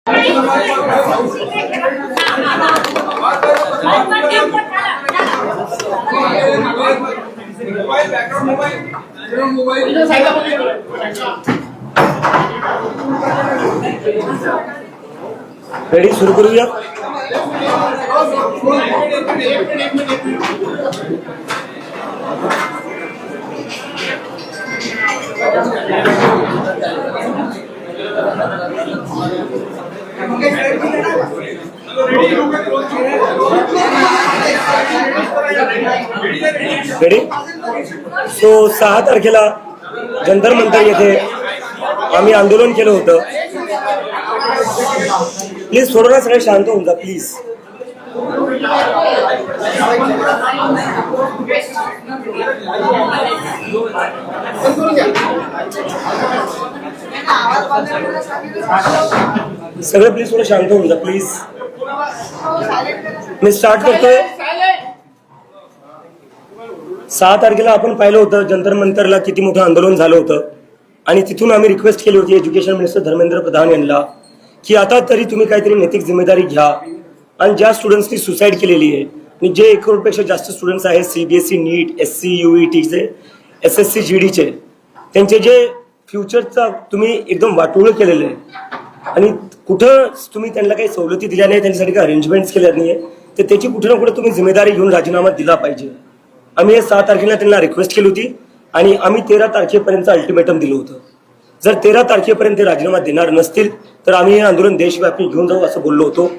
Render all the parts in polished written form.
Ready, सुरू करूया. Ready. सो 6 तारखेला जंतर मंतर येथे आम्ही आंदोलन केलं होतं. प्लीज थोडं ना सगळे शांत होऊन जा प्लीज. सगळे प्लीज थोडं शांत होऊन जा प्लीज. मी स्टार्ट करतोय. 6 तारखेला आपण पाहिलं होतं जंतर मंतरला किती मोठं आंदोलन झालं होतं आणि तिथून आम्ही रिक्वेस्ट केली होती एज्युकेशन मिनिस्टर धर्मेंद्र प्रधान यांना की आता तरी तुम्ही काहीतरी नैतिक जिम्मेदारी घ्या आणि ज्या स्टुडंट्सनी सुसाईड केलेली आहे आणि जे 1 करोडपेक्षा जास्त स्टुडंट्स आहेत CBSE नीट SC UETचे SSC GDचे त्यांचे जे फ्युचरचा तुम्ही एकदम वाटोळं केलेलं आहे आणि कुठं तुम्ही त्यांना काही सवलती दिल्या नाही, त्यांच्यासाठी काही अरेंजमेंट्स केल्या नाही तर त्याची कुठे ना कुठे तुम्ही जिम्मेदारी घेऊन राजीनामा दिला पाहिजे. आम्ही 6 तारखेला त्यांना रिक्वेस्ट केली होती आणि आम्ही 13 तारखेपर्यंत अल्टिमेटम दिलं होतं. जर 13 तारखेपर्यंत ते राजीनामा देणार नसतील तर आम्ही हे आंदोलन देशव्यापी घेऊन जाऊ असं बोललो होतो.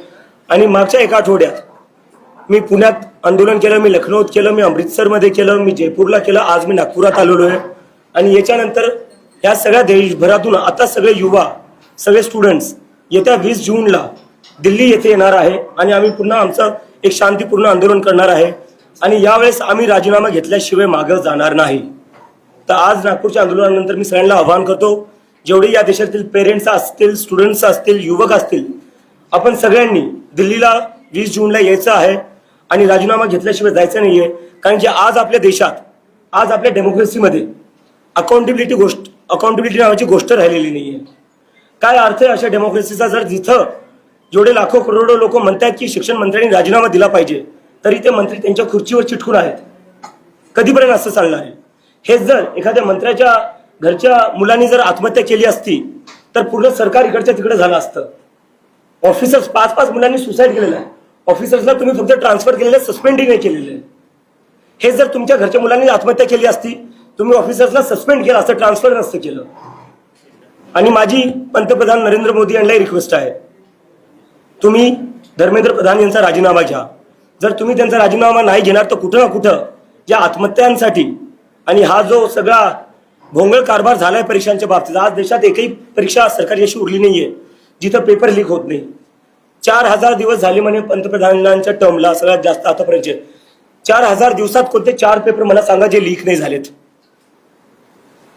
आणि मागच्या 1 आठवड्यात मी पुण्यात आंदोलन केलं, मी लखनौत केलं, मी अमृतसरमध्ये केलं, मी जयपूरला केलं, आज मी नागपुरात आलेलो आहे. आणि याच्यानंतर या सगळ्या देशभरातून आता सगळे युवा सगळे स्टुडंट्स येत्या 20 जूनला दिल्ली येथे येणार आहे आणि आम्ही पुन्हा आमचं एक शांतीपूर्ण आंदोलन करणार आहे आणि यावेळेस आम्ही राजीनामा घेतल्याशिवाय मागे जाणार नाही. तर आज नागपूरच्या आंदोलनानंतर मी सगळ्यांना आवाहन करतो, जेवढे या देशातील पेरेंट्स असतील, स्टुडंट्स असतील, युवक असतील, आपण सगळ्यांनी दिल्लीला 20 जूनला यायचं आहे आणि राजीनामा घेतल्याशिवाय जायचं नाहीये. कारण की आज आपल्या देशात, आज आपल्या डेमोक्रेसीमध्ये अकाउंटेबिलिटी नावाची गोष्ट राहिलेली नाहीये. काय अर्थ आहे अशा डेमोक्रेसीचा जर जिथं जेवढे लाखो करोडो लोक म्हणतात की शिक्षण मंत्र्यांनी राजीनामा दिला पाहिजे तरी ते मंत्री त्यांच्या खुर्चीवर चिटकून आहेत. कधीपर्यंत असं चालणार आहे? हेच जर एखाद्या मंत्र्याच्या घरच्या मुलांनी जर आत्महत्या केली असती तर पूर्ण सरकार इकडच्या तिकडे झालं असतं. ऑफिसर्स 5-5 मुलांनी सुसाईड केलेलं आहे. ऑफिसर्सला तुम्ही फक्त ट्रान्सफर केलेलं आहे, सस्पेंडही नाही केलेलं आहे. हे जर तुमच्या घरच्या मुलांनी आत्महत्या केली असती तुम्ही ऑफिसर्सला सस्पेंड केलं असतं, ट्रान्सफर नसतं केलं. आणि माझी पंतप्रधान नरेंद्र मोदी यांनाही रिक्वेस्ट आहे, तुम्ही धर्मेंद्र प्रधान यांचा राजीनामा घ्या. जर तुम्ही त्यांचा राजीनामा नाही घेणार तर कुठं ना कुठं ज्या आत्महत्यांसाठी आणि हा जो सगळा भोंगळ कारभार झालाय परीक्षांच्या बाबतीत, आज देशात एकही परीक्षा सरकारी अशी उरली नाहीये जिथं पेपर लीक होत नाही. 4000 दिवस झाले म्हणे पंतप्रधानांच्या टर्मला, सगळ्यात जास्त आतापर्यंत 4000 दिवसात कोणते 4 पेपर मला सांगा जे लीक नाही झालेत.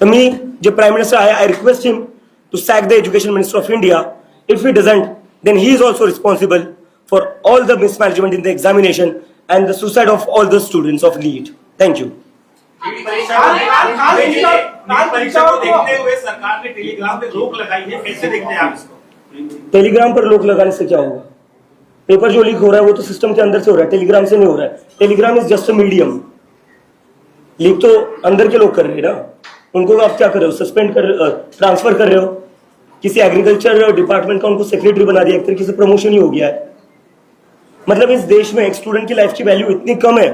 तर मी जे प्राईम मिनिस्टर आहे, I request him to sack the education minister of India. If he doesn't then he is also responsible for all the mismanagement in the examination and the suicide of all the students of NEET. Thank you. परीक्षा को देखते हुए सरकार ने Telegram पे रोक लगाई है, कैसे देखते हैं आप इसको? टेलीग्राम पर रोक लगाने से क्या होगा? पेपर जो लीक हो रहा है वो तो सिस्टम के अंदर से हो रहा है, टेलीग्राम से नहीं हो रहा है. Telegram is just a medium. Leak तो अंदर के लोग कर रहे हैं ना, उनको आप क्या कर रहे हो? सस्पेंड कर, ट्रांसफर कर रहे हो. किसी एग्रीकल्चर डिपार्टमेंट का उनको सेक्रेटरी बना दिया, एक तरीके से प्रमोशन ही हो गया है. मतलब इस देश में एक स्टूडेंट की लाइफ की वैल्यू इतनी कम है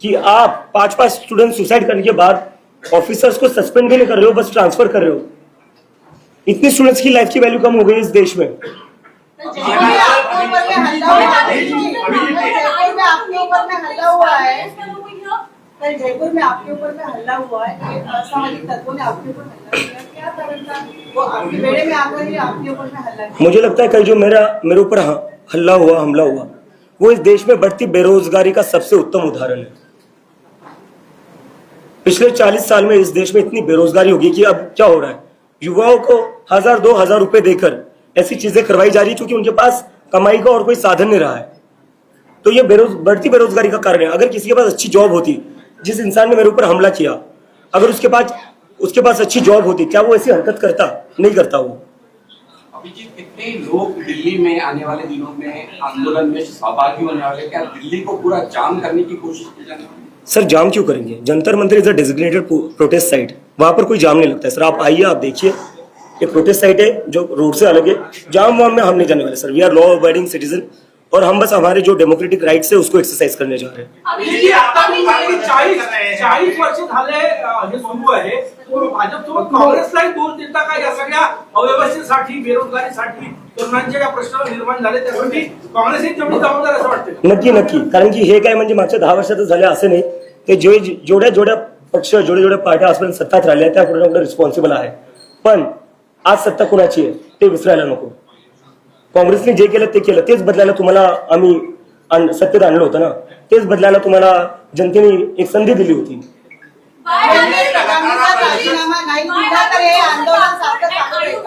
कि आप 5-5 स्टूडेंट सुसाइड करने के बाद ऑफिसर्स को सस्पेंड भी नहीं कर रहे हो, बस ट्रांसफर कर रहे हो. इतनी स्टूडेंट्स की लाइफ की वैल्यू कम हो गई इस देश में. जयपुर में आपके ऊपर में हल्ला हुआ है, असामाजिक तत्वों ने आपके ऊपर हल्ला किया, क्या कारण था? वो आपके बेड़े में आकर ही आपके ऊपर में हल्ला किया. मुझे लगता है कल जो मेरे ऊपर हमला हुआ वो इस देश में बढ़ती बेरोजगारी का सबसे उत्तम उदाहरण है. पिछले 40 साल में इस देश में इतनी बेरोजगारी होगी कि अब क्या हो रहा है, युवाओं को 1000-2000 रुपए देकर ऐसी चीजें करवाई जा रही है क्योंकि उनके पास कमाई का और कोई साधन नहीं रहा है. तो ये बढ़ती बेरोजगारी का कारण है. अगर किसी के पास अच्छी जॉब होती, जिस इंसान ने मेरे ऊपर हमला किया, अगर उसके पास अच्छी जॉब होती, क्या वो ऐसी हरकत करता? नहीं करता. वो अभिजीत, कितने लोग दिल्ली में आने वाले दिनों में आंदोलन में सहभागी होने वाले, क्या दिल्ली को पूरा जाम करने की कोशिश की जाने वाली? सर जाम क्यों करेंगे? Jantar Mantar is a designated protest site, वहां पर कोई जाम नहीं लगता है सर। आप आइए, आप देखिए, ये प्रोटेस्ट साइट है जो रोड से अलग है। जाम वाम में हम नहीं जाने वाले sir. We are law abiding citizen और हम बस हमारे जो डेमोक्रेटिक राइट्स है उसको एक्सरसाइज करने जा रहे हैं। अभिजीत, आता मी 40 वर्ष झाले हे सुरू आहे, भाजपसोबत काँग्रेसलाही दोष देता का या सगळ्या अव्यवस्थेसाठी, बेरोजगारीसाठी, तरुणांचे ज्या प्रश्न निर्माण झाले त्यासाठी काँग्रेस ही तेवढी जबाबदार असं वाटतं? नक्की नक्की, कारण की हे काय म्हणजे मागच्या 10 वर्षातच झाले असं नाही। ते जेवढ्या पक्ष, जेवढ्या पार्ट्या आजपर्यंत सत्तात राहिल्या त्या पूर्ण रिस्पॉन्सिबल आहे। पण आज सत्ता कुणाची आहे ते विसरायला नको। काँग्रेसने जे केलं ते केलं, तेच बदलायला तुम्हाला आम्ही सत्तेत आणलं होतं ना, तेच बदलायला तुम्हाला जनतेने एक संधी दिली होती। राजीनामा नाही दिला तर हे आंदोलन सारखं चालू आहे का?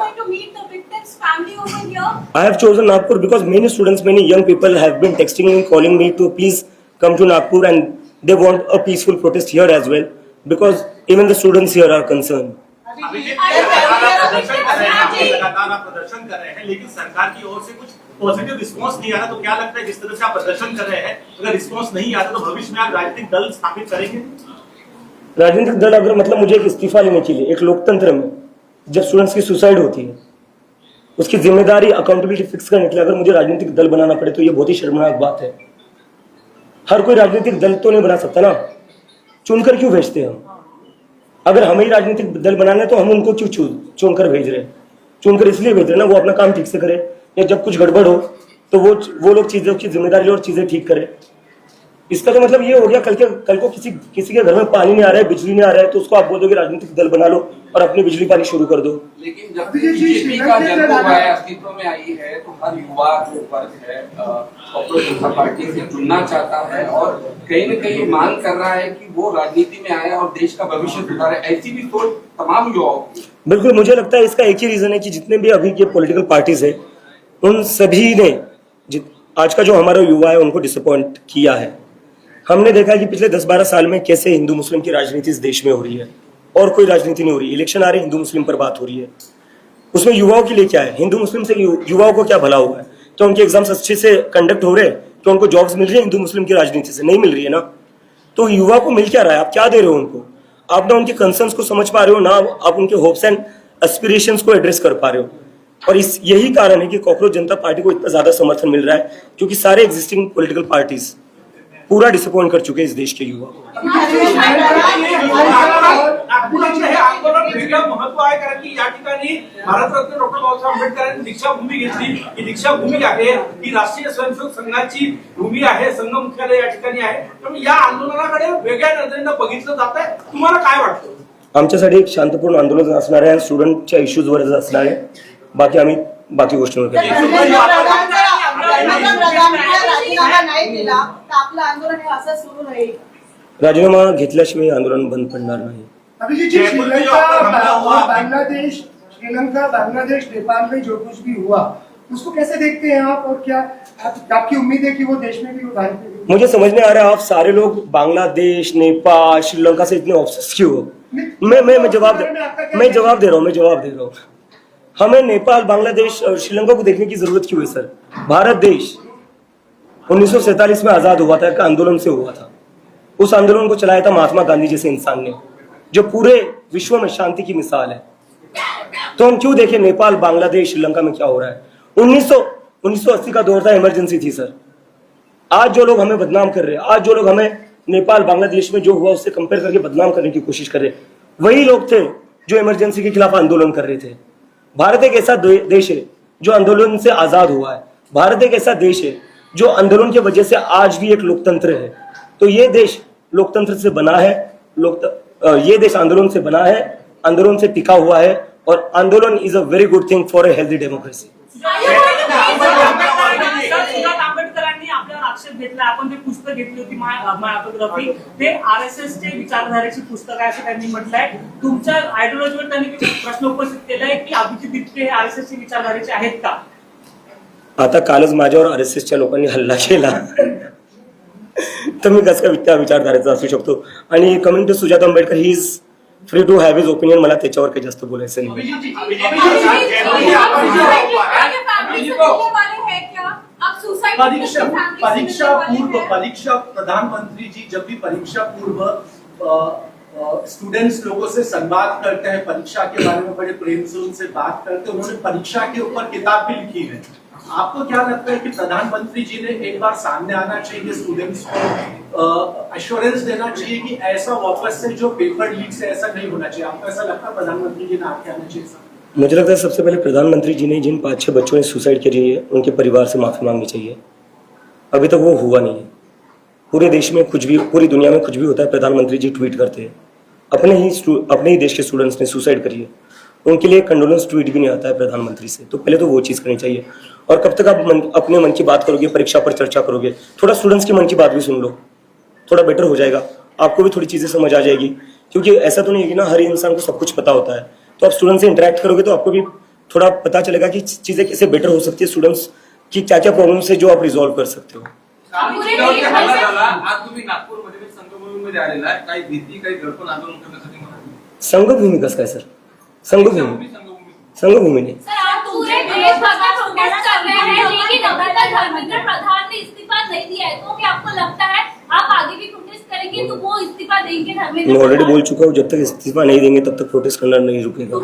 I have chosen Nagpur because many students, many young people have been texting me, calling me to please come to Nagpur, and they want a peaceful protest here as well because even the students here are concerned. Abhijit, लगातार आप प्रदर्शन कर रहे हैं, लेकिन सरकार की ओर से कुछ पॉजिटिव रिस्पॉन्स नहीं आ रहा, तो क्या लगता है जिस तरह से आप प्रदर्शन कर रहे हैं, अगर रिस्पॉन्स नहीं आता तो भविष्य में आप राजनीतिक दल स्थापित करेंगे? राजनीतिक दल अगर मतलब मुझे एक इस्तीफा लेने के लिए, एक लोकतंत्र में जब स्टूडेंट्स की सुसाइड होती है उसकी जिम्मेदारी, अकाउंटेबिलिटी फिक्स करने के लिए अगर मुझे राजनीतिक दल बनाना पड़े तो ये बहुत ही शर्मनाक बात है। हर कोई राजनीतिक दल तो नहीं बना सकता ना, चुनकर क्यों भेजते हैं हम? अगर हमें ही राजनीतिक दल बनाना है तो हम उनको क्यों चुनकर भेज रहे हैं? चुनकर इसलिए भेज रहे हैं ना, वो अपना काम ठीक से करे, या जब कुछ गड़बड़ हो तो वो लोग चीजों की जिम्मेदारी और चीजें ठीक करें। इसका तो मतलब ये हो गया कल को किसी के घर में पानी नहीं आ रहा है, बिजली नहीं आ रहा है, तो उसको आप बोल दोगे राजनीतिक दल बना लो और अपनी बिजली पानी शुरू कर दो। लेकिन जब बीजेपी का जन्म हुआ है, अस्तित्व में आई है, तो हर युवा जो वर्ग है पॉपुलर जनता पार्टी से जुड़ना चाहता है और कहीं न कहीं मांग कर रहा है कि वो राजनीति में आए और देश का भविष्य सुधारे। ऐसी भी सोच तमाम युवाओं की। बिल्कुल, मुझे लगता है इसका एक ही रीजन है कि जितने भी अभी के पॉलिटिकल पार्टीज है उन सभी ने आज का जो हमारा युवा है उनको डिसअपॉइंट किया है। हमने देखा है कि पिछले 10-12 साल में कैसे हिंदू मुस्लिम की राजनीति इस देश में हो रही है और कोई राजनीति नहीं हो रही। इलेक्शन आ रहे, हिंदू मुस्लिम पर बात हो रही है, उसमें युवाओं के लिए क्या है? हिंदू मुस्लिम से युवाओं को क्या भला हुआ है? तो उनके एग्जाम्स अच्छे से कंडक्ट हो रहे हैं, तो उनको जॉब्स मिल रही है? हिंदू मुस्लिम की राजनीति से नहीं मिल रही है ना। तो युवा को मिल क्या रहा है? आप क्या दे रहे हो उनको? आप ना उनके कंसर्न्स को समझ पा रहे हो, ना आप उनके होप्स एंड एस्पिरेशंस को एड्रेस कर पा रहे हो। और यही कारण है कि कॉकरोच जनता पार्टी को इतना ज्यादा समर्थन मिल रहा है, क्योंकि सारे एग्जिस्टिंग पॉलिटिकल पार्टीज पूरा डिसअपॉइंट कर चुके हैं इस देश के युवा को। नागपुरातलं हे आंदोलन वेगळं महत्व आहे, कारण की या ठिकाणी भारतरत्न डॉक्टर बाबासाहेब आंबेडकरांनी दीक्षाभूमी घेतली। ही दीक्षाभूमी आहे, ही राष्ट्रीय स्वयंसेवक संघाची भूमी आहे, संघ मुख्यालय या ठिकाणी आहे। त्यामुळे या आंदोलनाकडे वेगळ्या नजरेनं बघितलं जात आहे। तुम्हाला काय वाटतं? आमच्यासाठी एक शांतपूर्ण आंदोलन असणार आहे, स्टुडंटच्या इश्यूजवर असणार आहे, बाकी आम्ही बाकी गोष्टींवर करू। राजीनामा नाही दिला तर आपलं आंदोलन हे असं सुरू राहील। राजीनामा घेतल्याशिवाय आंदोलन बंद पडणार नाही। अभिजीत जी, श्रीलंका, बांग्लादेश, नेपाल में जो कुछ भी हुआ उसको कैसे देखते हैं आप, और क्या आपकी उम्मीद है कि वो देश में भी, वो भारत में भी? मुझे समझ नहीं आ रहा है आप सारे लोग बांग्लादेश, नेपाल, श्रीलंका से इतने ऑब्सेस क्यों हो? मैं जवाब दे रहा हूँ। हमें नेपाल, बांग्लादेश और श्रीलंका को देखने की जरूरत क्यों है सर? भारत देश 1947 में आजाद हुआ था, एक आंदोलन से हुआ था। उस आंदोलन को चलाया था महात्मा गांधी जैसे इंसान ने, जो पूरे विश्व में शांति की मिसाल है। तो हम क्यों देखें नेपाल, बांग्लादेश, श्रीलंका में क्या हो रहा है? 1980 का दौर था, इमरजेंसी थी सर। आज जो लोग हमें बदनाम कर रहे हैं, आज जो लोग हमें नेपाल, बांग्लादेश में जो हुआ उससे कंपेयर करके बदनाम करने की कोशिश कर रहे हैं, वही लोग थे जो इमरजेंसी के खिलाफ आंदोलन कर रहे थे। भारत एक ऐसा देश है जो आंदोलन से आजाद हुआ है। भारत एक ऐसा देश है जो आंदोलन की वजह से आज भी एक लोकतंत्र है। तो ये देश लोकतंत्र से बना है, ये देश आंदोलन से बना है, आंदोलन से टिका हुआ है, और आंदोलन is a very good thing for a healthy democracy. आंबेडकरांनी आपल्यावर आक्षेप घेतला, आपण ते पुस्तक घेतली होती माय ऑटोग्राफी, ते आरएसएस चे विचारधारेची पुस्तक आहे असं त्यांनी म्हटलंय। तुमच्या आयडियोलॉजीवर त्यांनी प्रश्न उपस्थित केलाय की अभिजित दिपके हे आरएसएस चे विचारधारेचे आहेत का? आता कालच माझ्यावर आरएसएसच्या लोकांनी हल्ला केला तर मी कसं काय त्या विचारधारेचा असू शकतो? आणि coming to Sujata Ambedkar, he is free to have his opinion. मला त्याच्यावर काही जास्त बोलायचं नाही. परीक्षा प्रधानमंत्री जी जब भी परीक्षा पूर्व स्टूडेंट्स लोगों से संवाद करते हैं, परीक्षा के बारे में बड़े प्रेम से उनसे बात करते हैं. उन्होंने परीक्षा के ऊपर किताब भी लिखी है. आपको क्या लगता है कि प्रधानमंत्री जी ने एक बार सामने आना चाहिए, स्टूडेंट्स को एश्योरेंस देना चाहिए कि ऐसा वापस से जो पेपर लीक से ऐसा नहीं होना चाहिए? आपको ऐसा लगता है प्रधानमंत्री जी ने आगे आना चाहिए? मुझे लगता है सबसे पहले प्रधानमंत्री जी ने जिन 5-6 बच्चों ने सुसाइड करी है उनके परिवार से माफी मांगनी चाहिए. अभी तक वो हुआ नहीं है. पूरे देश में कुछ भी, पूरी दुनिया में कुछ भी होता है, प्रधानमंत्री जी ट्वीट करते हैं. अपने ही देश के स्टूडेंट्स ने सुसाइड करी है, उनके लिए कंडोलेंस ट्वीट भी नहीं आता है प्रधानमंत्री से. तो पहले तो वो चीज़ करनी चाहिए. और कब तक आप अपने मन की बात करोगे, परीक्षा पर चर्चा करोगे? थोड़ा स्टूडेंट्स की मन की बात भी सुन लो, थोड़ा बेटर हो जाएगा. आपको भी थोड़ी चीज़ें समझ आ जाएगी. क्योंकि ऐसा तो नहीं है कि ना हर इंसान को सब कुछ पता होता है. तो आप स्टूडेंट से इंटरेक्ट करोगे तो आपको भी थोड़ा पता चलेगा कि चीज़ें कैसे बेटर हो सकती है, स्टूडेंट्स की क्या क्या प्रॉब्लम्स है जो आप रिझॉल्व कर सकते हो. आज तुम्ही नागपूरमध्ये संगमभूमीमध्ये आलेला आहे. काही भीती, काही दडपण आंदोलन करण्यासाठी संघभूमी कसं काय सर? संघभूमी नाही. सर, आप पूरे देश भर में प्रोटेस्ट कर रहे हैं, लेकिन अभी तक धर्मेंद्र प्रधान ने इस्तीफा नहीं दिया है. तो क्या आपको लगता है आप आगे भी प्रोटेस्ट करेंगे तो वो इस्तीफा देंगे धर्मेंद्र? मैं ऑलरेडी बोल चुका हूँ, जब तक इस्तीफा नहीं देंगे तब तक प्रोटेस्ट करना नहीं रुकेगा.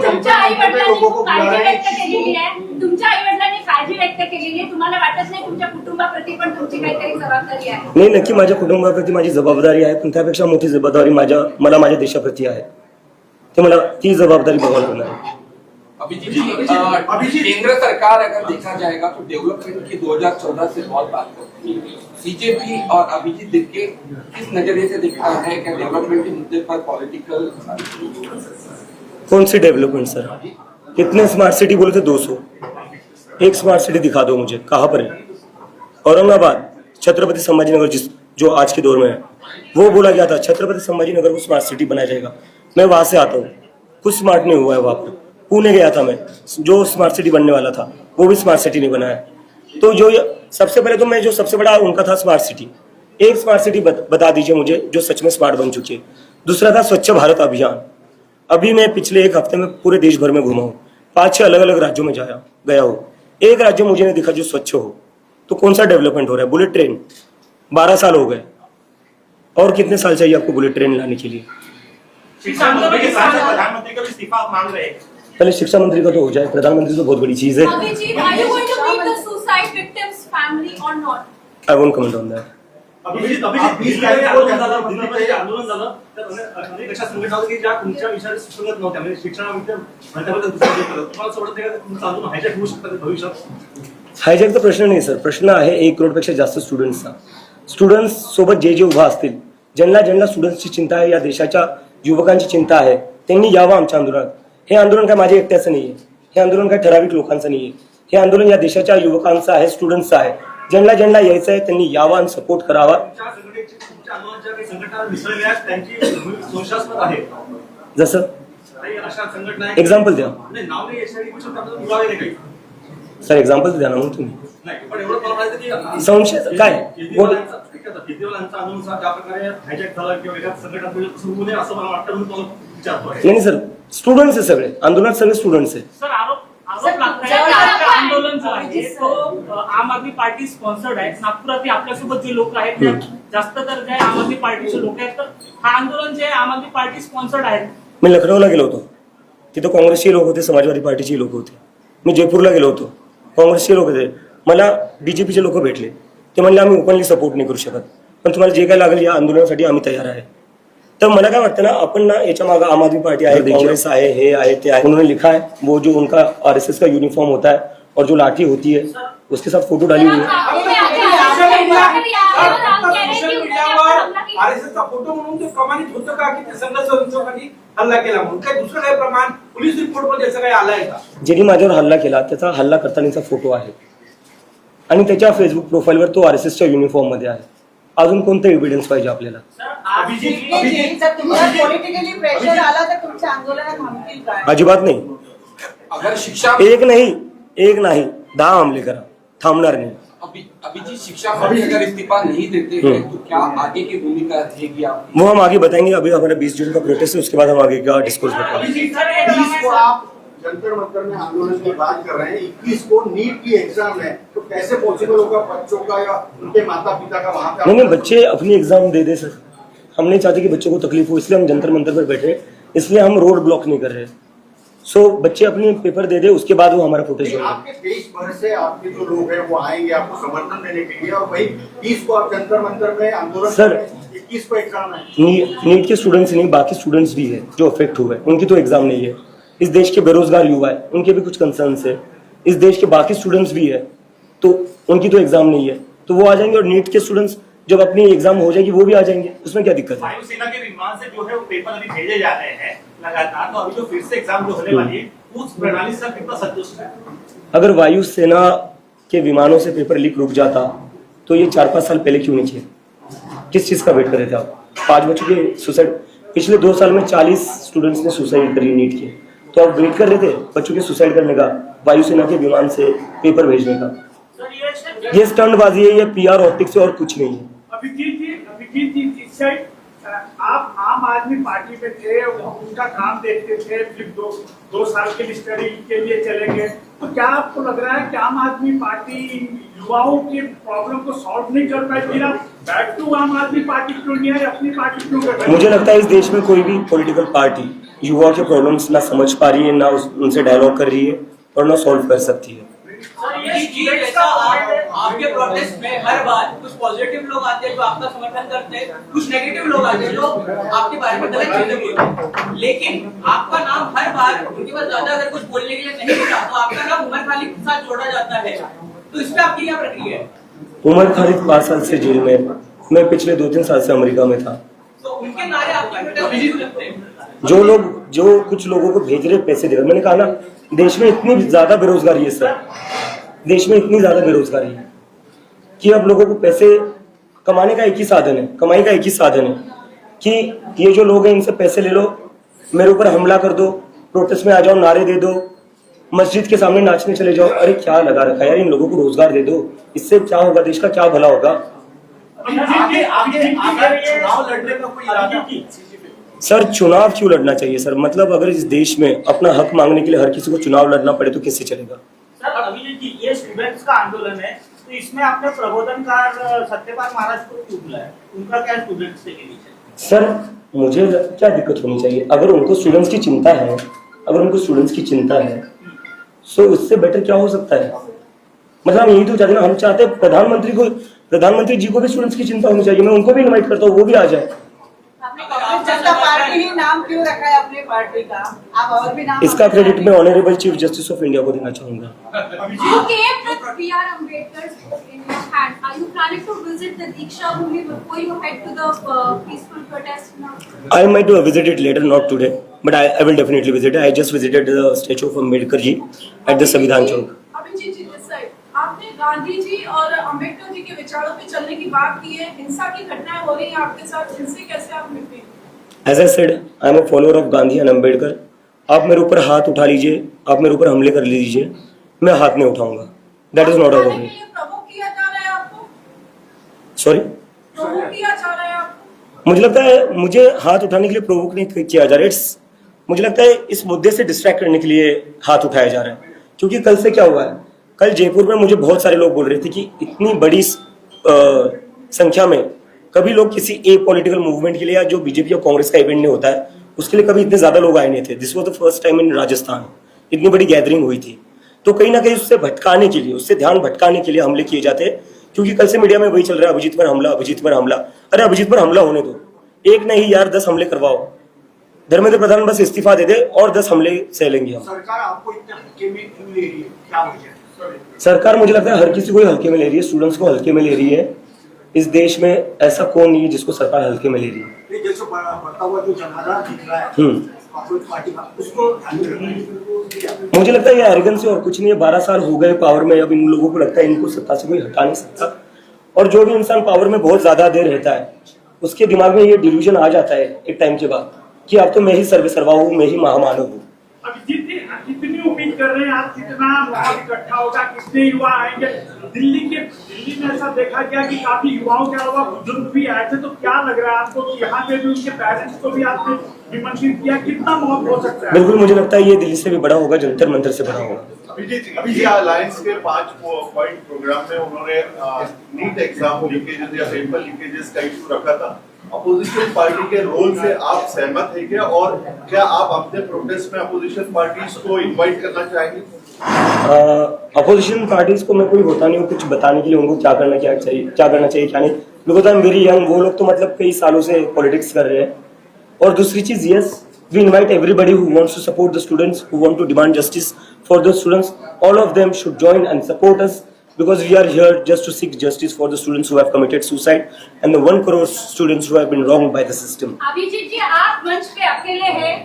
तुमच्या आई-वडिलांनी खूप काळजी व्यक्त केलेली आहे. तुमच्या आई-वडिलांनी काळजी व्यक्त केलेली आहे. तुम्हाला वाटत नाही तुमच्या कुटुंबाप्रती पण तुमची काहीतरी जबाबदारी आहे? नाही, नक्की माझ्या कुटुंबाप्रती माझी जबाबदारी आहे, पण त्यापेक्षा मोठी जबाबदारी मला माझ्या देशाप्रती आहे. ते मला ती जबाबदारी बघावं लागणार आहे. अभिजीत जी, केंद्र सरकार अगर देखा जाएगा तो डेवलपमेंट की 2014 से बहुत बात करती है. बीजेपी और अभिजीत दिक्के किस नजरिए से देखता है कि डेवलपमेंट के मुद्दे पर पॉलिटिकल? कौन सी डेवलपमेंट सर? कितने स्मार्ट सिटी बोले थे? 200. एक स्मार्ट सिटी दिखा दो मुझे, कहाँ पर है? औरंगाबाद, छत्रपति संभाजी नगर, जो आज के दौर में है, वो बोला गया था छत्रपति संभाजी नगर को स्मार्ट सिटी बनाया जाएगा. मैं वहां से आता हूँ, कुछ स्मार्ट नहीं हुआ है वहां पर. पुणे गया था मैं, जो स्मार्ट सिटी बनने वाला था वो भी स्मार्ट सिटी नहीं बनाया. तो जो सबसे पहले तो मैं जो सबसे बड़ा उनका था स्मार्ट सिटी, एक स्मार्ट सिटी बता दीजिए मुझे जो सच में स्मार्ट बन चुकी है. दूसरा था स्वच्छ भारत अभियान. अभी मैं पिछले एक हफ्ते में पूरे देश भर में घूमा हूँ, 5-6 अलग अलग राज्यों में गया हूँ. एक राज्य मुझे नहीं दिखा जो स्वच्छ हो. तो कौन सा डेवलपमेंट हो रहा है? बुलेट ट्रेन 12 साल हो गए, और कितने साल चाहिए आपको बुलेट ट्रेन लाने के लिए? प्रधानमंत्री का भी इस्तीफा मांग रहे हैं. पहले शिक्षा मंत्री का तो हो जाए. प्रधानमंत्री तो बहुत बड़ी चीज है. Abhijeet, are you going to meet the suicide victims' family or not? I won't comment on that. Abhijeet please काय आंदोलन झालं तर अनेक अशा संघटना होत्या की ज्या तुमच्या विचाराशी सुसंगत नव्हत्या. म्हणजे शिक्षणामध्ये भारताबद्दल दुसरं जे केलं तुम्हाला सोडत नाही का तुमचं आंदोलन हायजॅक होऊ शकतं भविष्यात? हायजॅकचा प्रश्न नाही सर. प्रश्न आहे 1 करोडपेक्षा जास्त स्टुडंट्सचा. स्टुडंट्स सोबत जे उभा असतील, ज्यांना स्टुडंट्सची चिंता आहे, या देशाच्या युवकांची चिंता आहे, त्यांनी यावं आमच्या आंदोलनात. हे आंदोलन काय माझ्या एकट्याचं नाही आहे. हे आंदोलन काय ठराविक लोकांचं नाही आहे. हे आंदोलन या देशाच्या युवकांचं आहे, स्टुडंट्सचं आहे. ज्यांना यायचं आहे त्यांनी यावं आणि सपोर्ट करावा. तुमच्या आंदोलनाच्या काही संघटना मिसळल्या त्यांची संशयास्पद आहे. जसं काही अशा संघटना एक्झाम्पल द्या नाव नाही यासाठी पण आपल्याला पुरावे नाही काही. सर. एक्झाम्पल द्या ना मग तुम्ही. नाही पण एवढं मला म्हणायचं की संशय काय? केजरीवालांचा आंदोलन ज्या प्रकारे हायजॅक झाला किंवा एका संघटना सुरू होऊ नये असं मला वाटतं म्हणून तुम्हाला विचारतो आहे. नाही सर, स्टुडंट्स आहे सगळे आंदोलनात, सगळे स्टुडंट्स आहे. सर, आरोप लागतात आंदोलन जो आहे तो आम आदमी पार्टी स्पॉन्सर्ड आहे. नागपुरातील आपल्यासोबत जे लोक आहेत ते जास्त तर जे आम आदमी पार्टीचे लोक आहेत. तर हा आंदोलन जे आम आदमी पार्टी स्पॉन्सर्ड आहे. मी लखनौला गेलो होतो, तिथं काँग्रेसचे लोक होते, समाजवादी पार्टीचे लोक होते. मी जयपूरला गेलो होतो, काँग्रेसचे लोक होते. मला बीजेपीचे लोक भेटले, ते म्हणले आम्ही ओपनली सपोर्ट नाही करू शकत, पण तुम्हाला जे काय लागेल या आंदोलनासाठी आम्ही तयार आहे. तर मला काय वाटतं ना, आपण ना याच्या मागे आम आदमी पार्टी आहे, कांग्रेस आहे, हे आहे, ते आहे. उन्होंने लिखा है वो जो उनका आरएसएस का यूनिफॉर्म होता है और जो लाठी होती है उसके साथ फोटो डाली हुई है. सोशल मीडियावर आरएसएसचा फोटो म्हणून ते प्रमाणित होतं का की ते संघटनांनी हल्ला केला म्हणून? काय दुसरं काही प्रमाण पोलीस रिपोर्ट मध्ये याचं काही आलंय का? ज्यांनी माझ्यावर हल्ला केला त्याचा हल्ला करतानाचा फोटो आहे आणि त्याच्या फेसबुक प्रोफाईलवर तो आरएसएसच्या युनिफॉर्म मध्ये आहे. अजून कोणतं एव्हिडन्स पाहिजे आपल्याला? जर तुमच्या पॉलिटिकली प्रेशर आला तर तुमच्या आंदोलन थांबतील काय? अजिबात नाही. अगर शिक्षा एक नाही 10 हमले करा, थांबणार नाही. अभी जी शिक्षा मंत्री अगर इस्तीफा नहीं देते हैं तो क्या आगे की भूमिका रहेगी आपकी? वो हम आगे बताएंगे। अभी हमारा 20 जून का प्रोटेस्ट है, उसके बाद हम आगे का डिस्कोर्स बताएंगे। अभिजीत सर, इक्कीस को आप जंतर मंतर में आंदोलन की बात कर रहे हैं, 21 को नीट की एग्जाम है, तो कैसे पॉसिबल होगा बच्चों का या उनके माता पिता का वहां पे? नहीं, बच्चे अपनी एग्जाम दे दे सर। हम नहीं चाहते कि बच्चों को तकलीफ हो, इसलिए हम जंतर मंतर पर बैठे, इसलिए हम रोड ब्लॉक नहीं कर रहे। सो बच्चे अपने पेपर दे दे, उसके बाद वो हमारा प्रोटेस्ट होगा। आपके देश भर से आपके जो लोग हैं वो आएंगे आपको समर्थन देने के लिए, और वही 30 को आप जंतर मंतर में आंदोलन सर, 21 को एग्जाम है। नीट के स्टूडेंट्स नहीं, बाकी स्टूडेंट्स भी है जो अफेक्ट हुए, उनकी तो एग्जाम नहीं है। इस देश के बेरोजगार युवा है, उनके भी कुछ कंसर्न्स है। इस देश के बाकी स्टूडेंट्स भी है, तो उनकी तो एग्जाम नहीं है, तो वो आ जाएंगे। और नीट के स्टूडेंट्स जब अपनी एग्जाम हो जाएगी वो भी आ जाएंगे, उसमें क्या दिक्कत है? वायुसेना के विमान से जो है वो पेपर अभी भेजे जा रहे हैं लगातार, तो अभी जो फिर से एग्जाम जो होने वाली है उस प्रणाली से कितना संतुष्ट है? अगर वायुसेना के विमानों से पेपर लीक रुक जाता तो ये 4-5 साल पहले क्यों नहीं किया? किस चीज का वेट कर रहे थे आप? 5 बच्चों के सुसाइड, पिछले 2 साल में 40 स्टूडेंट्स ने सुसाइड करी नीट के, तो आप वेट कर रहे थे बच्चों के सुसाइड करने का, वायुसेना के विमान से पेपर भेजने का? ये स्टंटबाजी है, ये PR ऑप्टिक्स है और कुछ नहीं है। अभिजीत जी इस साइड आप आम आदमी पार्टी में थे, उनका काम देखते थे, फिर दो साल के स्टडी के लिए चले गए, तो क्या आपको लग रहा है कि आम आदमी पार्टी युवाओं के प्रॉब्लम को सॉल्व नहीं कर पाई? फिर आप बैक टू आम आदमी पार्टी क्यों नहीं है, अपनी पार्टी क्यों कर रहे हैं? मुझे लगता है इस देश में कोई भी पॉलिटिकल पार्टी युवाओं के प्रॉब्लम्स ना समझ पा रही है, ना उनसे डायलॉग कर रही है और ना सॉल्व कर सकती है। आपके प्रोटेस्ट में हर बार कुछ पॉजिटिव लोग आते हैं जो आपका समर्थन करते हैं, कुछ नेगेटिव लोग आते हैं जो आपके बारे में गलत चीजें बोलते हैं, लेकिन आपका नाम हर बार उनके पास ज्यादा अगर कुछ बोलने के लिए नहीं होता तो आपका नाम उमर खालिद के साथ जोड़ा जाता है, तो इस पे आपकी क्या प्रक्रिया है? उमर खालिद 5 साल से जेल में, मैं पिछले 2-3 साल से अमेरिका में था। तो उनके नारे आपके प्रोटेस्ट में क्यों लगते हैं? जो कुछ लोगों को भेज रहे पैसे देकर, मैंने कहा ना, देश में इतनी ज्यादा बेरोजगारी है सर, देश में इतनी ज्यादा बेरोजगारी है कि अब लोगों को पैसे कमाने का एक ही साधन है, कमाई का एक ही साधन है कि ये जो लोग हैं इनसे पैसे ले लो, मेरे ऊपर हमला कर दो, प्रोटेस्ट में आ जाओ, नारे दे दो, मस्जिद के सामने नाचने चले जाओ। अरे क्या लगा रखा है यार, इन लोगों को रोजगार दे दो, इससे क्या होगा, देश का क्या भला होगा? चुनाव लड़ने का कोई इरादा? सर चुनाव क्यों लड़ना चाहिए सर? मतलब अगर इस देश में अपना हक मांगने के लिए हर किसी को चुनाव लड़ना पड़े तो कैसे चलेगा? सर अभिजीत जी, ये स्टूडेंट्स का आंदोलन है, तो इसमें आपने प्रबोधनकार सत्यपाल महाराज को क्यों बुलाया? उनका क्या स्टूडेंट्स के नीचे? सर मुझे क्या दिक्कत होनी चाहिए? अगर उनको स्टूडेंट्स की चिंता है, अगर उनको स्टूडेंट्स की चिंता है, सो उससे बेटर क्या हो सकता है? मतलब हम यही तो चाहते हैं ना, हम चाहते हैं प्रधानमंत्री जी को भी स्टूडेंट्स की चिंता होनी चाहिए। मैं उनको भी इनवाइट करता हूँ, वो भी आ जाए। आपने कांग्रेस जनता पार्टी ही नाम क्यों रखा है अपनी पार्टी का? आप और भी नाम? इसका क्रेडिट मैं honourable chief justice of India को देना चाहूंगा। You came with B.R. Ambedkar's book in your hand. Are you planning to visit the Diksha Bhumi before you head to the peaceful protest now? I might visit it later, not today, but I will definitely visit it. I just visited the statue of Ambedkar ji at the Samvidhan Chowk. Abhijit ji, this side. आपने गांधी जी और अम्बेडकर जी के विचारों पे चलने की बात की है, हिंसा की घटनाएं हो रही हैं आपके साथ, इनसे कैसे आप निपटेंगे? As I said, I am a follower of Gandhi and Ambedkar. आप मेरे ऊपर हाथ उठा लीजिए, आप मेरे ऊपर हमले कर लीजिए, मैं हाथ नहीं उठाऊंगा। That is not a problem. Provogue किया जा रहा है आपको? Sorry? प्रवोक किया जा रहा है आपको? मुझे लगता है मुझे हाथ उठाने के लिए प्रोवोक नहीं किया जा रहा है। मुझे लगता है इस मुद्दे से डिस्ट्रैक्ट करने के लिए हाथ उठाया जा रहा है। क्योंकि कल से क्या हुआ है, कल जयपुर में मुझे बहुत सारे लोग बोल रहे थे कि इतनी बड़ी संख्या में कभी लोग किसी एक पॉलिटिकल मूवमेंट के लिए या जो बीजेपी और कांग्रेस का इवेंट नहीं होता है उसके लिए कभी इतने ज्यादा लोग आए नहीं थे। This was the first time in Rajasthan इतनी बड़ी गैदरिंग हुई थी। तो कहीं ना कहीं उससे भटकाने के लिए, उससे ध्यान भटकाने के लिए हमले किए जाते हैं। क्योंकि कल से मीडिया में वही चल रहा है, अभिजीत पर हमला, अभिजीत पर हमला। अरे अभिजीत पर हमला होने दो, एक नहीं यार 10 हमले करवाओ। धर्मेंद्र प्रधान बस इस्तीफा दे दे और 10 हमले सह लेंगे हम। सरकार आपको इतने हल्के में क्यों ले रही है, क्या वजह? सरकार मुझे लगता है हर किसी को ही हल्के में ले रही है, स्टूडेंट्स को हल्के में ले रही है। इस देश में ऐसा कौन नहीं है जिसको सरकार हल्के में ले रही है। जैसे बढ़ता हुआ जो जनाधार दिख रहा है कांग्रेस पार्टी का, उसको मुझे लगता है ये एरोगेंस और कुछ नहीं है। 12 साल हो गए पावर में, अब इन लोगों को लगता है इनको सत्ता से कोई हटा नहीं सकता। और जो भी इंसान पावर में बहुत ज्यादा देर रहता है उसके दिमाग में ये डिल्यूजन आ जाता है एक टाइम के बाद कि अब तो मैं ही सर्वे सर्वा हूँ, मैं ही महामानव हूँ। कितनी उम्मीद कर रहे हैं आप, कितना इकट्ठा होगा, कितने युवा आएंगे? दिल्ली में ऐसा देखा गया कि काफी युवाओं के अलावा बुजुर्ग भी आए थे, तो क्या लग रहा है आपको कि यहाँ पे भी उनके पेरेंट्स को भी आपने निमंत्रित किया, कितना मौत हो सकता है? बिल्कुल, मुझे लगता है ये दिल्ली से भी बड़ा होगा, जंतर मंतर से बड़ा होगा। अभी अलायंस के 5 पॉइंट प्रोग्राम में उन्होंने नीट एग्जाम लीकेजेस या पेपर लीकेजेस का इशू रखा था। अपोजिशन पार्टी के रोल से आप सहमत है क्या, और क्या आप अपने प्रोटेस्ट में अपोजिशन पार्टीज को इनवाइट करना चाहेंगे? अपोजिशन पार्टीज को मैं कोई होता नहीं हूँ कुछ बताने के लिए उनको क्या करना चाहिए क्या नहीं, because I am very young. वो लोग तो मतलब कई सालों से पॉलिटिक्स कर रहे हैं। और दूसरी चीज, yes, we invite everybody who wants to support the students, who want to demand justice for the students. All of them should join and support us, because we are here just to seek justice for the students who have committed suicide and the 1 crore students who have been wronged by the system. Abhijeet ji, आप मंच पे अकेले हैं,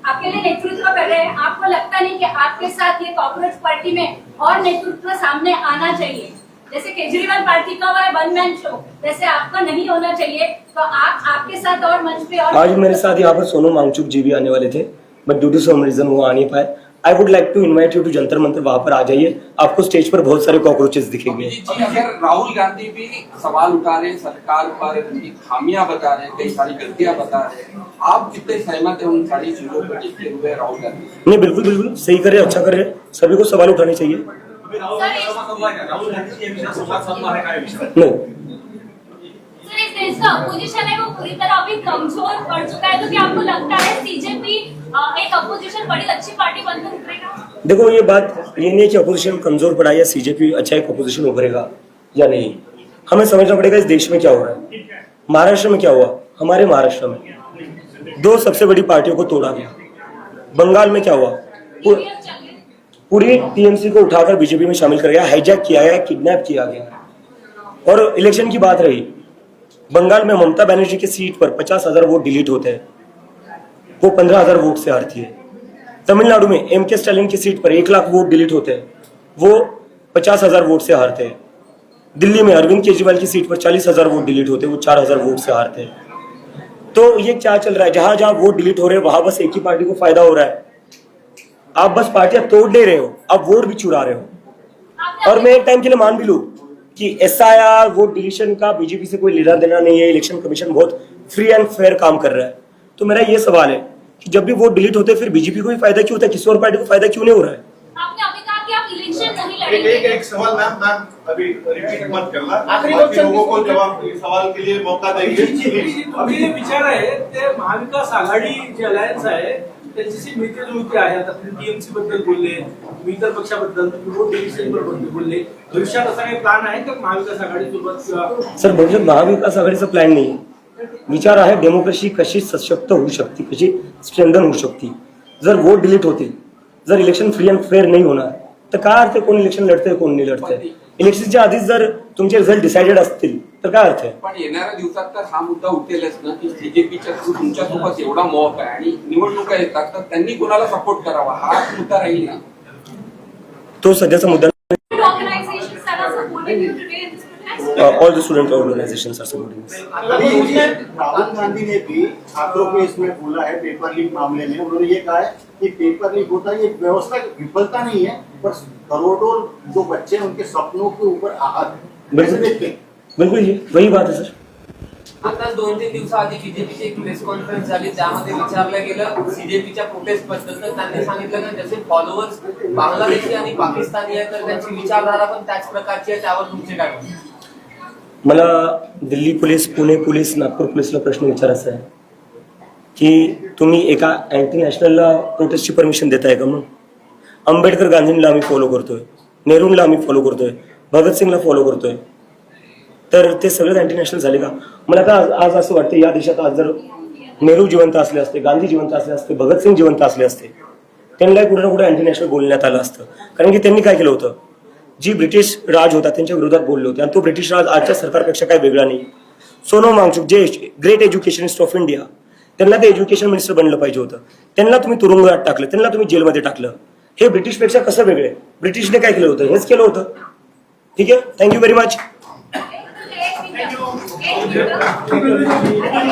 अकेले नेतृत्व कर रहे हैं। आपको लगता नहीं कि आपके साथ ये कॉकरोच पार्टी में और नेतृत्व सामने आना चाहिए? जैसे केजरीवाल पार्टी का हुआ है 1 मैन शो, वैसे आपका नहीं होना चाहिए, तो आपके साथ और मंच पे और। आज मेरे साथ यहाँ पर सोनम वांगचुक जी भी आने वाले थे, but due to some reason वो आ नहीं पाए। I would like to invite you to Jantar Mantar, वहां पर आ जाइए, आपको स्टेज पर बहुत सारे कॉकरोचेस दिखेंगे। जी, अगर राहुल गांधी भी सवाल उठा रहे हैं सरकार पर, खामियां बता रहे हैं, कई सारी गलतियां बता रहे हैं, आप कितने सहमत हैं उन सारी चीजों पर देखते हुए राहुल गांधी? नहीं, बिल्कुल बिल्कुल सही करे, अच्छा कर रहे, सभी को सवाल उठाने चाहिए। राहुल गांधी जी विषय संवाद साधना है, काय विषय? नहीं, सर, इस देश का अपोजिशन है वो पूरी तरह अभी कमजोर पड़ चुका है, तो क्या आपको लगता है सीजेपी एक अपोजिशन बड़ी अच्छी पार्टी बनकर उभरेगा? देखो, ये बात ये नहीं है कि अपोजिशन कमजोर पड़ा या सीजेपी अच्छा एक अपोजिशन उभरेगा या नहीं। हमें समझना पड़ेगा इस देश में क्या हो रहा है। महाराष्ट्र में क्या हुआ? हमारे महाराष्ट्र में 2 सबसे बड़ी पार्टियों को तोड़ा गया। बंगाल में क्या हुआ? पूरी टीएमसी को उठाकर बीजेपी में शामिल कर गया, हाईजैक किया गया, किडनैप किया गया। और इलेक्शन की बात रही, बंगाल में ममता बनर्जी की सीट पर 50,000 वोट डिलीट होते हैं, वो 15,000 वोट से हारती है। तमिलनाडु में एमके स्टालिन की सीट पर 1 लाख वोट डिलीट होते हैं, वो 50,000 वोट से हारते हैं। दिल्ली में अरविंद केजरीवाल की सीट पर 40,000 वोट डिलीट होते हैं, वो 4,000 वोट से हारते हैं। तो ये क्या चल रहा है? जहां जहां वोट डिलीट हो रहे हैं वहां बस एक ही पार्टी को फायदा हो रहा है। आप बस पार्टियां तोड़ ले रहे हो, आप वोट भी चुरा रहे हो। और मैं एक टाइम के लिए मान भी लूं कि एसआईआर वोट डिलीशन का बीजेपी से कोई लेना देना नहीं है, इलेक्शन कमीशन बहुत फ्री एंड फेयर काम कर रहा है। तो मेरा ये सवाल है कि जब भी वोट डिलीट होते हैं फिर बीजेपी को भी फायदा क्यों होता है, किसी और पार्टी को फायदा क्यों नहीं हो रहा है? आपने अभी कहा कि आप इलेक्शन नहीं लड़ेंगे। एक सवाल मैम अभी रिपीट मत करना, बाकी लोगों को जवाब सवाल के लिए मौका देंगे। अभी जे विचार आहे ते महाविकास आघाडी जे अलायन्स आहे त्यांच्याशी मित्रजुळती आहे। आता तुम्ही टीएमसी बद्दल बोलले, तुम्ही इतर पक्षाबद्दल, तुम्ही वोट डिलिशन बद्दल बोलले, भविष्यात असा काही प्लॅन आहे का महाविकास आघाडी सोबत? सर, भविष्यात महाविकास आघाडीचा प्लॅन नाही, विचार आहे डेमोक्रेसी कशी सशक्त होऊ शकते, कशी स्ट्रेंथन होऊ शकते। जर वोट डिलीट होतील, जर इलेक्शन फ्री अँड फेअर नाही होणार तर काय अर्थ आहे कोण इलेक्शन लढतंय कोण नाही लढतंय? इलेक्शनच्या आधीच जर तुमचे रिझल्ट डिसाइडेड असतील तर काय अर्थ आहे? पण येणाऱ्या दिवसात तर हा मुद्दा उठेलच ना की सीजेपीच्या तुमच्या सोबत एवढा मॉप आहे आणि निवडणुका येतात तर त्यांनी कोणाला सपोर्ट करावा हा मुद्दा राहील ना? तो सध्याचा मुद्दा Organizations that are supporting you today in this protest? All the student organisations are supporting. Rahul Gandhi ने भी छात्रों को इसमें बोला है पेपर लीक मामले में, उन्होंने ये कहा है कि पेपर लीक होता है ये व्यवस्था की विफलता नहीं है, पर करोड़ों जो बच्चे हैं उनके सपनों के ऊपर आघात है। बिल्कुल जी, वही बात है सर। आता 2-3 दिवसाआधी बीजेपीची एक प्रेस कॉन्फरन्स झाली, त्यामध्ये विचारलं गेलं सीजेपीच्या प्रोटेस्ट बद्दल, तर त्यांनी सांगितलं की जसे फॉलोअर्स बांगलादेशी आणि पाकिस्तानी आहेत तर त्यांची विचारधारा पण त्याच प्रकारची आहे, त्यावर तुमचे काय म्हणणं? मला दिल्ली पोलीस, पुणे पोलीस, नागपूर पोलीसला प्रश्न विचारायचा आहे की तुम्ही एका अँटी नॅशनलला प्रोटेस्टची परमिशन देताय का? मग आंबेडकर गांधींना आम्ही फॉलो करतोय, नेहरूंना आम्ही फॉलो करतोय, भगतसिंगला फॉलो करतोय, तर ते सगळे अँटी नॅशनल झाले का? मला आता आज असं वाटतं या देशात आज जर नेहरू जिवंत असले असते, गांधी जिवंत असले असते, भगतसिंग जिवंत असले असते, त्यांना कुठे ना कुठे अँटी नॅशनल बोलण्यात आलं असतं। कारण की त्यांनी काय केलं होतं, जी ब्रिटिश राज होता त्यांच्या विरोधात बोलले होते, आणि तो ब्रिटिश राज आजच्या सरकारपेक्षा काही वेगळा नाही। सोनम वांगचुक जे ग्रेट एज्युकेशनिस्ट ऑफ इंडिया, त्यांना ते एज्युकेशन मिनिस्टर बनलं पाहिजे होतं, त्यांना तुम्ही तुरुंगात टाकलं, त्यांना तुम्ही जेलमध्ये टाकलं। हे ब्रिटिशपेक्षा कसं वेगळे? ब्रिटिशने काय केलं होतं? हेच केलं होतं। ठीक आहे, थँक्यू व्हेरी मच। एक मिनिट.